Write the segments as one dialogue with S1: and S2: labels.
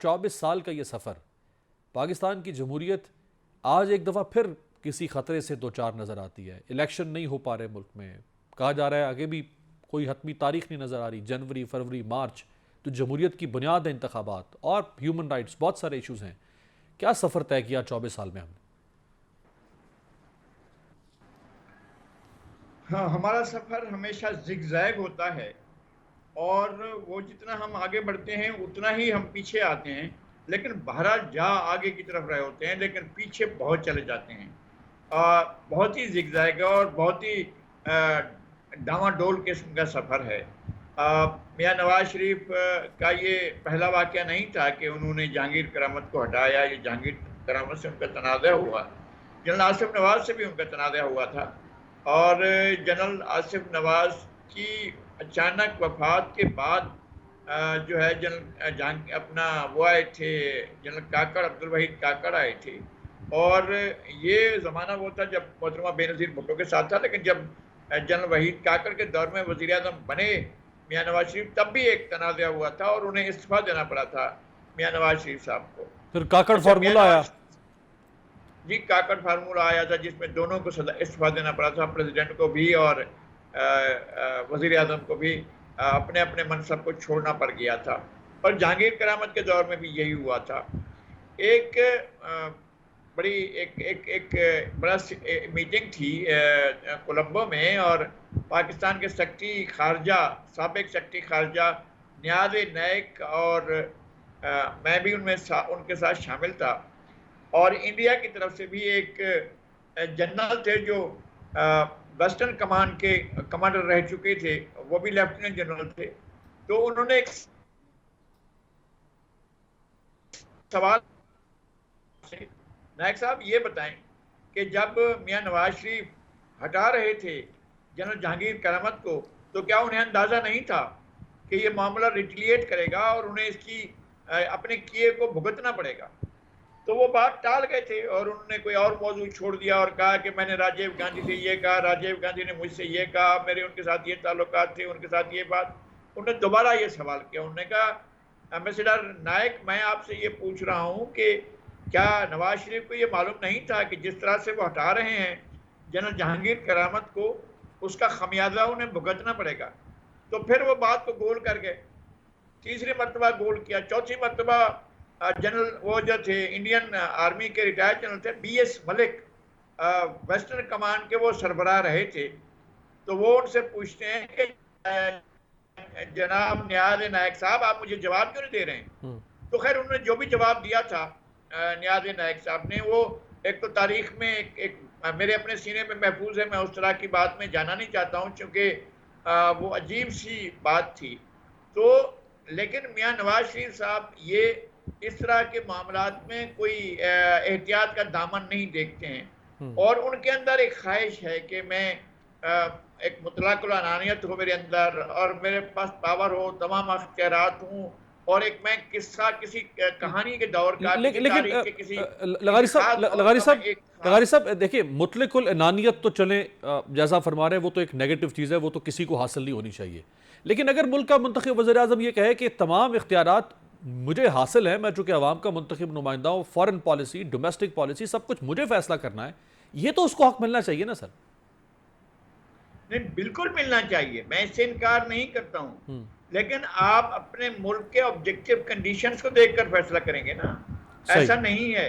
S1: 24 साल का ये सफ़र, पाकिस्तान की जमहूरियत आज एक दफ़ा फिर किसी ख़तरे से दो चार नज़र आती है। इलेक्शन नहीं हो पा रहे मुल्क में, कहा जा रहा है आगे भी कोई हतमी तारीख नहीं नज़र आ रही, जनवरी फरवरी मार्च तो जमहूरियत की बुनियाद है इंतखाबात और ह्यूमन राइट्स, बहुत सारे इशूज़ हैं। क्या सफ़र तय किया 24 साल में हमने?
S2: हाँ, हमारा सफर हमेशा जिगजैग होता है और वो जितना हम आगे बढ़ते हैं उतना ही हम पीछे आते हैं। लेकिन बहरहाल जा आगे की तरफ रहे होते हैं, लेकिन पीछे बहुत चले जाते हैं। बहुत ही जिगजैग है और बहुत ही डामाडोल किस्म का सफर है। मियां नवाज शरीफ का ये पहला वाकया नहीं था कि उन्होंने जहांगीर करामत को हटाया। ये जहांगीर करामत से उनका तनाज़ा हुआ, जनरल आसिफ नवाज से भी उनका तनाज़ा हुआ था। और जनरल आसिफ नवाज की अचानक वफात के बाद जो है जनरल जहां अपना वो आए थे, जनरल काकड़, अब्दुल वहीद काकड़ आए थे। और ये ज़माना वो था जब मोहतरमा बेनज़ीर भुट्टो के साथ था, लेकिन जब जनरल वहीद काकड़ के दौर में वज़ीर आज़म बने मियां नवाज शरीफ, तब भी एक तनाज़ा हुआ था और उन्हें इस्तीफ़ा देना पड़ा था मियां नवाज शरीफ साहब को।
S1: फिर काकड़
S2: अच्छा, मियां
S1: फार्मूला आया।
S2: नवाज जी, काकड़ फार्मूला आया था जिसमें दोनों को इस्तीफा देना पड़ा था, प्रेसिडेंट को भी और वजीर आजम को भी अपने अपने मनसब को छोड़ना पड़ गया था। और जहांगीर करामत के दौर में भी यही हुआ था। एक बड़ी एक एक एक बड़ा मीटिंग थी कोलंबो में, और पाकिस्तान के सेक्रेटरी खारजा, साबिक सेक्रेटरी खारजा नियाज़ नायक और मैं भी उनके साथ शामिल था। और इंडिया की तरफ से भी एक जनरल थे जो वेस्टर्न कमांड के कमांडर रह चुके थे, वो भी लेफ्टिनेंट जनरल थे। तो उन्होंने एक सवाल से, नायक साहब ये बताएं कि जब मियां नवाज शरीफ हटा रहे थे जनरल जहांगीर करामत को, तो क्या उन्हें अंदाजा नहीं था कि ये मामला रिटिलिएट करेगा और उन्हें इसकी अपने किए को भुगतना पड़ेगा? तो वो बात टाल गए थे और उन्होंने कोई और मौजू छोड़ दिया और कहा कि मैंने राजीव गांधी से ये कहा, राजीव गांधी ने मुझसे ये कहा, मेरे उनके साथ ये ताल्लुकात थे, उनके साथ ये बात। उन्होंने दोबारा ये सवाल किया, उन्होंने कहा एम्बेसडर नायक, मैं आपसे ये पूछ रहा हूँ कि क्या नवाज शरीफ को ये मालूम नहीं था कि जिस तरह से वो हटा रहे हैं जनरल जहांगीर करामत को, उसका खमियाजा उन्हें भुगतना पड़ेगा? तो फिर वो बात को गोल कर गए, तीसरी मरतबा गोल किया, चौथी मरतबा जनरल वो जो थे इंडियन आर्मी के रिटायर्ड जनरल थे BS मलिक, वेस्टर्न कमांड के वो सरबराह रहे थे। तो वो उनसे पूछते हैं कि जनाब नियाज नायक साहब, आप मुझे जवाब क्यों नहीं दे रहे हैं? तो खैर उन्होंने जो भी जवाब दिया था नियाज नायक साहब ने, वो एक तो तारीख में एक मेरे अपने सीने में महफूज है, मैं उस तरह की बात में जाना नहीं चाहता हूँ क्योंकि वो अजीब सी बात थी। तो लेकिन मियां नवाज शरीफ साहब ये इस तरह के मामलात में कोई एहतियात का दामन नहीं देखते हैं, और उनके अंदर एक ख्वाहिश है कि मैं एक मुतलकुल अनानियत हो मेरे अंदर, और मेरे पास पावर हो, तमाम अख्तियारात हूँ, और एक मैं किस्सा किसी कहानी के दौर का, किसी
S1: लेकिन
S2: तारीख के किसी
S1: लगारी
S2: खास
S1: साहब,
S2: दौर का मैं एक
S1: लगारी
S2: खास।
S1: साहब देखिए, मुतलकुल अनानियत तो चले, जैसा फरमा रहे हैं वो तो एक नेगेटिव चीज़ है, वो तो किसी को हासिल नहीं होनी चाहिए। लेकिन अगर मुल्क का मुंतखब वज़ीर आज़म ये कहे कि तमाम इख्तियारात मुझे हासिल है, मैं चूंकि अवाम का मुंतखब नुमाइंदा हूँ, फॉरेन पॉलिसी, डोमेस्टिक पॉलिसी, सब कुछ मुझे फैसला करना है, ये तो उसको हक मिलना चाहिए ना सर?
S2: नहीं, बिल्कुल मिलना चाहिए, मैं इससे इनकार नहीं करता हूँ। लेकिन आप अपने मुल्क के ऑब्जेक्टिव कंडीशंस को देखकर फैसला करेंगे ना,
S1: सही।
S2: ऐसा नहीं है।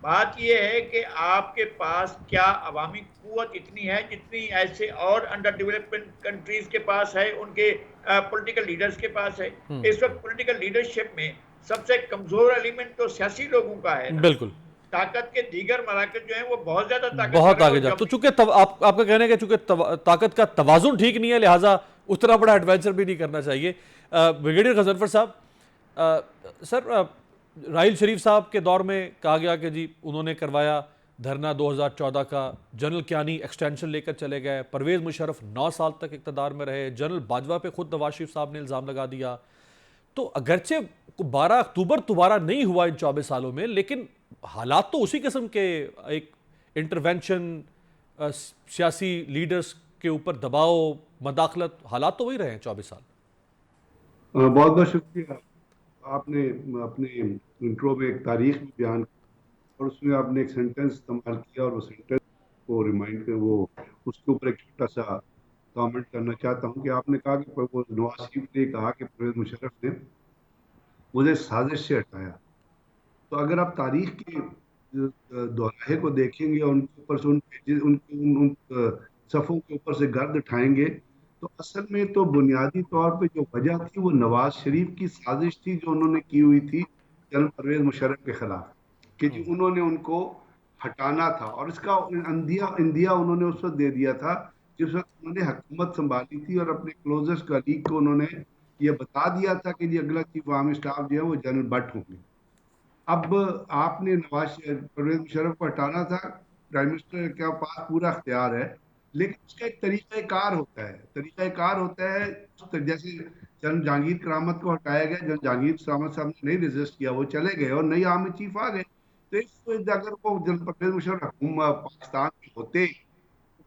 S2: बात यह है कि आपके पास क्या अवामी कुव्वत इतनी है जितनी ऐसे और अंडर डेवलपमेंट कंट्रीज के पास है, उनके पॉलिटिकल लीडर्स के पास है। इस वक्त पॉलिटिकल लीडरशिप में सबसे कमजोर एलिमेंट तो सियासी लोगों का है ना।
S1: बिल्कुल।
S2: ताकत के दीगर मराकज जो है वो बहुत ज्यादा ताकतवर
S1: बहुत
S2: है,
S1: आगे
S2: और
S1: जा,
S2: जब
S1: तो चूंकि आपका कहना है कि चूंकि ताकत का तवाजुन ठीक नहीं है, लिहाजा उतना बड़ा एडवेंचर भी नहीं करना चाहिए। ब्रिगेडियर गजनफर साहब, सर, राहिल शरीफ साहब के दौर में कहा गया कि जी उन्होंने करवाया धरना 2014 का, जनरल कियानी एक्सटेंशन लेकर चले गए, परवेज़ मुशर्रफ 9 साल तक इक़्तिदार में रहे, जनरल बाजवा पे खुद नवाज शरीफ साहब ने इल्ज़ाम लगा दिया। तो अगरचे 12 अक्टूबर दोबारा नहीं हुआ इन 24 सालों में, लेकिन हालात तो उसी किस्म के, एक इंटरवेंशन, सियासी लीडर्स के ऊपर दबाव, मदाखलत, हालात तो वही रहे हैं 24 साल।
S3: बहुत बहुत शुक्रिया। आपने अपने इंट्रो में एक तारीख भी बयान की और उसमें आपने एक सेंटेंस इस्तेमाल किया और वो सेंटेंस को रिमाइंड कर वो उसके ऊपर एक छोटा सा कमेंट करना चाहता हूँ कि आपने कहा कि वो नवाज शरीफ ने कहा कि परवेज मुशर्रफ ने मुझे साजिश से हटाया। तो अगर आप तारीख के दोहराहे को देखेंगे और उनके ऊपर से उन पेजेस उन सफ़ों के ऊपर से गर्द उठाएंगे तो असल में तो बुनियादी तौर पे जो वजह थी वो नवाज शरीफ की साजिश थी जो उन्होंने की हुई थी जनरल परवेज मुशर्रफ के खिलाफ कि जी उन्होंने उनको हटाना था और इसका इंदिया इंदिया उन्होंने उस वक्त दे दिया था जिस वक्त उन्होंने हुकूमत संभाली थी और अपने क्लोजेस्ट कलीग को उन्होंने ये बता दिया था कि जी अगला चीफ आर्मी स्टाफ जो है वो जनरल भट्ट होंगे। अब आपने नवाज परवेज मुशर्रफ को हटाना था, प्राइम मिनिस्टर के पास पूरा अख्तियार है, लेकिन उसका एक तरीक़ाकार होता है। तरीक़ाकार होता है जैसे जनरल जहांगीर करामत को हटाया गया, जनरल जहांगीर करामत साहब ने नहीं रेजिस्ट किया, वो चले गए और नई आर्मी चीफ आ गए। तो इस अगर वो जनरल परवेज मुशर्रफ पाकिस्तान में होते,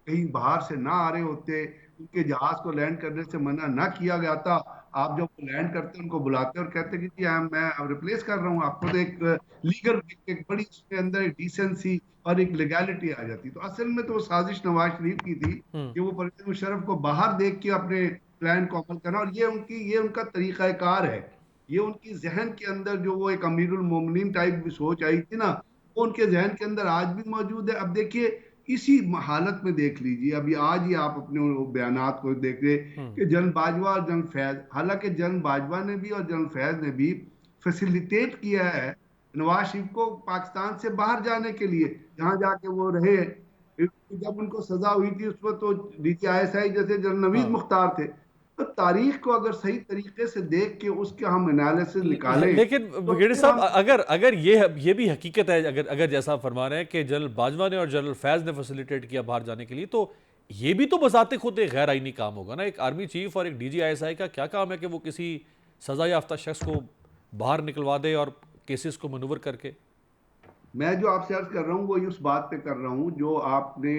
S3: कहीं बाहर से ना आ रहे होते, उनके जहाज को लैंड करने से मना ना किया गया था, आप जब लैंड करते उनको बुलाते और कहते कि जी मैं रिप्लेस कर रहा हूँ आपको, तो एक लीगल एक बड़ी उसके अंदर एक डिसेंसी और एक लीगैलिटी आ जाती। तो असल में तो साजिश नवाज शरीफ की थी कि वो परवेज मुशर्रफ को बाहर देख के अपने प्लान को अमल करना, और ये उनका तरीकाकार है। ये उनकी जहन के अंदर जो वो एक अमीरुल मोमिनीन टाइप सोच आई थी ना, वो उनके जहन के अंदर आज भी मौजूद है। अब देखिए इसी हालत में देख लीजिए, अभी आज ही आप अपने बयानात को देख रहे कि जनरल बाजवा और जनरल फैज, हालांकि जनरल बाजवा ने भी और जनरल फैज ने भी फैसिलिटेट किया है नवाज शरीफ को पाकिस्तान से बाहर जाने के लिए, जहां जाके वो रहे। जब उनको सजा हुई थी उस वक्त तो DGISI जैसे जनरल नवीद
S1: हाँ।
S3: मुख्तार थे। तो तारीख को अगर सही तरीके से देख के उसके हम एनालिसिस निकालें
S1: लेकिन
S3: तो
S1: ब्रिगेडियर
S3: फिर
S1: साहब,
S3: हम
S1: अगर अगर ये भी हकीकत है, अगर अगर जैसा आप फरमा रहे हैं कि जनरल बाजवा ने और जनरल फैज ने फैसिलिटेट किया बाहर जाने के लिए, तो ये भी तो बजाते खुद एक गैर आईनी काम होगा ना। एक आर्मी चीफ और एक DGISI का क्या काम है कि वो किसी सजा याफ्ता शख्स को बाहर निकलवा दे और केसेस को मनूवर करके।
S3: मैं जो आपसे अर्ज कर रहा हूँ वो उस बात पे कर रहा हूँ जो आपने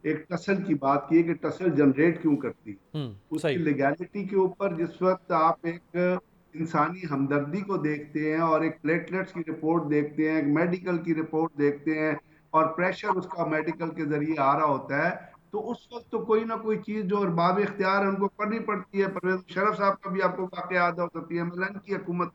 S3: एक टसल की बात की है कि टसल जनरेट क्यों करती, उसकी
S1: सही।
S3: लीगैलिटी के ऊपर जिस वक्त आप एक इंसानी हमदर्दी को देखते हैं और एक प्लेटलेट्स की रिपोर्ट देखते हैं, एक मेडिकल की रिपोर्ट देखते हैं और प्रेशर उसका मेडिकल के जरिए आ रहा होता है, तो उस वक्त तो कोई ना कोई चीज जो अरबाब इख्तियार है उनको करनी पड़ती है। परवेज मुशर्रफ साहब का भी आपको वाकया याद हो, PMLN की हुकूमत।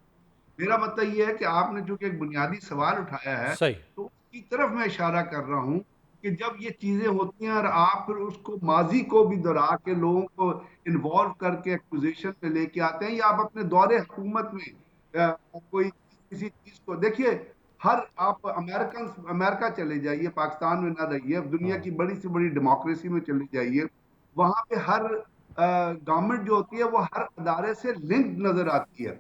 S3: मेरा मतलब ये है कि आपने चूंकि एक बुनियादी सवाल उठाया है
S1: सही।
S3: तो उसकी तरफ मैं इशारा कर रहा हूं कि जब ये चीजें होती हैं और आप फिर उसको माजी को भी दोहरा के लोगों को इन्वॉल्व करके एक्विजिशन पे लेके आते हैं, या आप अपने दौरे हुकूमत में कोई किसी चीज को देखिए, हर आप अमेरिका चले जाइए, पाकिस्तान में ना रहिए, अब दुनिया
S1: हाँ।
S3: की बड़ी से बड़ी डेमोक्रेसी में चले जाइए, वहां पे हर गवर्नमेंट जो होती है वो हर अदारे से लिंक नजर आती है।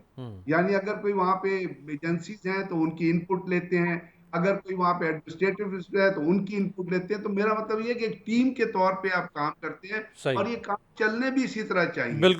S3: यानी अगर कोई वहां पे एजेंसीज हैं तो उनकी इनपुट लेते हैं, अगर कोई वहां पे एडमिनिस्ट्रेटिव है तो उनकी इनपुट लेते हैं। तो मेरा मतलब ये है कि एक टीम के तौर पे आप काम करते हैं
S1: सही।
S3: और ये काम चलने भी इसी तरह चाहिए।
S1: बिल्कुल।